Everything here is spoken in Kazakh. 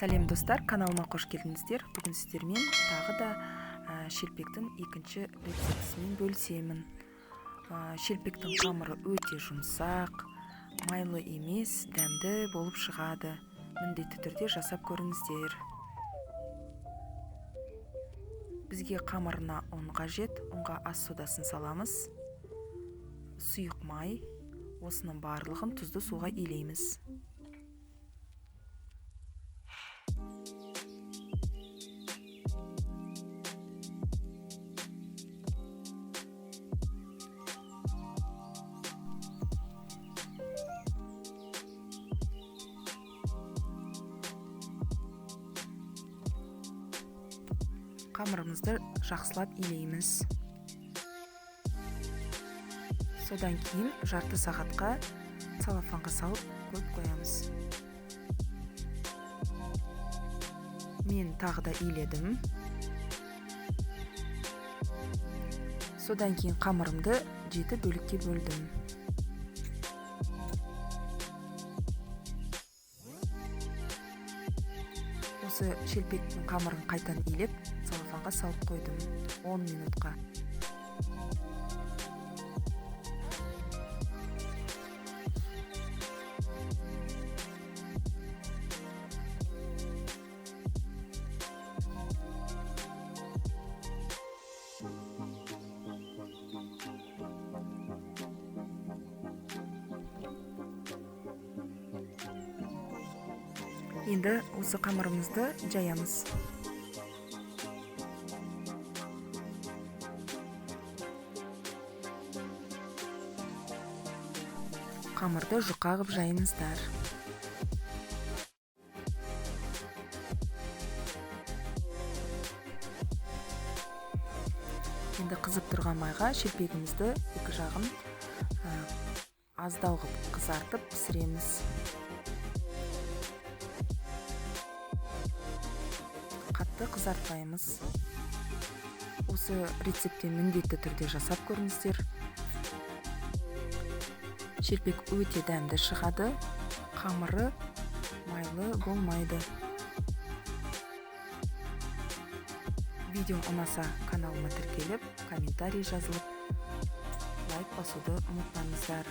Сәлем достар, каналыма қош келдіңіздер. Бүгін сіздермен тағы да шелпектің екінші рецептісімен бөлісемін. Шелпектің қамыры өте жұмсақ, майлы емес, дәмді болып шығады. Міндетті түрде жасап көріңіздер. Бізге қамырына ұн қажет. Ұнға ас содасын саламыз. Сұйық май, осының барлығын тұзды суға илейміз. Қамырымызды жақсылап илейміз. Содан кейін жарты сағатқа целлофанға салып қойып қоямыз. Мен тағы да иледім. Содан кейін қамырымды 7 бөлікке бөлдім. Осы шелпектің қамырын қайтадан илеп, целлофанға салып қойдым 10 минутқа. Енді осы қамырымызды жаямыз. Қамырды жұқа қылып жайыңыздар. Енді қызып тұрған майға шелпегімізді екі жағын аздау қылып қызартып пісіреміз. Қатты қызартпаймыз. Осы рецептен міндетті түрде жасап көріңіздер. Шелпек өте дәмді шығады, қамыры майлы болмайды. Видео ұнаса каналыма тіркеліп, комментарий жазылып, лайк басуды ұмытпаңыздар.